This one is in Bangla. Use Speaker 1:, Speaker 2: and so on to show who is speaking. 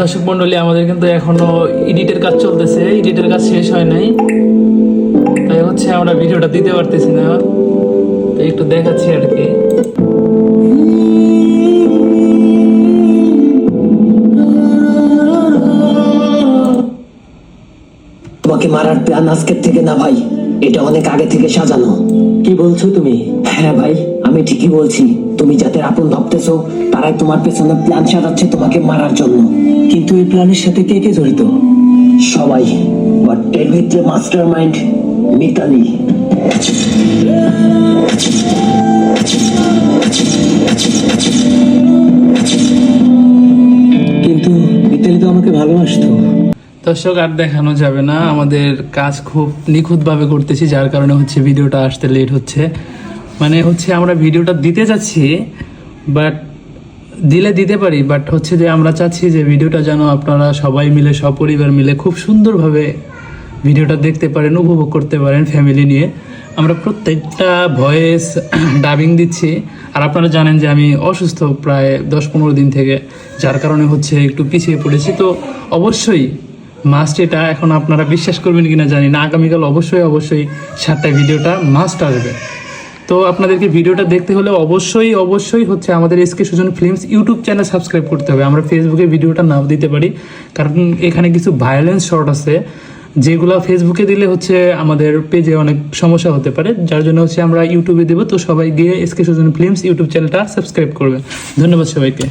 Speaker 1: দর্শক মন্ডলী, আমাদের কিন্তু এখনো এডিটের কাজ চলতেছে, এডিটের কাজ শেষ হয় নাই, তাই হচ্ছে আমরা ভিডিওটা দিতে পারতেছি না, তো একটু দেখাচ্ছি আর কি।
Speaker 2: তোমাকে মারার প্ল্যান আজকের থেকে না ভাই, এটা অনেক আগে থেকে সাজানো।
Speaker 3: কি বলছো তুমি?
Speaker 2: হ্যাঁ ভাই, আমি ঠিকই বলছি। তুমি যাদের আপন ভাবতেছো তারাই তোমার পেছনে প্ল্যান সাজাচ্ছে তোমাকে মারার জন্য।
Speaker 3: কিন্তু এই প্ল্যানের সাথে কে কে জড়িত?
Speaker 2: সবাই, বাট এর ভিতরে মাস্টার মাইন্ড মিতালি।
Speaker 3: কিন্তু মিতালি তো আমাকে ভালোবাসতো।
Speaker 1: দর্শক, আর দেখানো যাবে না, আমাদের কাজ খুব নিখুঁতভাবে করতেছি, যার কারণে হচ্ছে ভিডিওটা আসতে লেট হচ্ছে। মানে হচ্ছে আমরা ভিডিওটা দিতে যাচ্ছি, বাট দিতে পারি, বাট হচ্ছে যে আমরা চাচ্ছি যে ভিডিওটা যেন আপনারা সবাই মিলে, সপরিবার মিলে খুব সুন্দরভাবে ভিডিওটা দেখতে পারেন, উপভোগ করতে পারেন ফ্যামিলি নিয়ে। আমরা প্রত্যেকটা ভয়েস ডাবিং দিচ্ছি, আর আপনারা জানেন যে আমি অসুস্থ প্রায় 10-15 দিন থেকে, যার কারণে হচ্ছে একটু পিছিয়ে পড়েছি। তো অবশ্যই মাস্ট, এটা এখন আপনারা বিশ্বাস করবেন কিনা জানি না, আগামীকাল অবশ্যই 7টায় ভিডিওটা মাস্ট আসবে। তো আপনাদেরকে ভিডিওটা দেখতে হলে অবশ্যই হচ্ছে আমাদের SK Sujan films YouTube channel subscribe করতে হবে। আমরা ফেসবুকে ভিডিওটা নাও দিতে পারি, কারণ এখানে কিছু ভায়োলেন্স শর্ট আছে, যেগুলো ফেসবুকে দিলে হচ্ছে আমাদের পেজে অনেক সমস্যা হতে পারে, যার জন্য হচ্ছে আমরা ইউটিউবে দেবো। তো সবাই গিয়ে এসকে সুজন ফিল্মস ইউটিউব চ্যানেলটা সাবস্ক্রাইব করবে। ধন্যবাদ সবাইকে।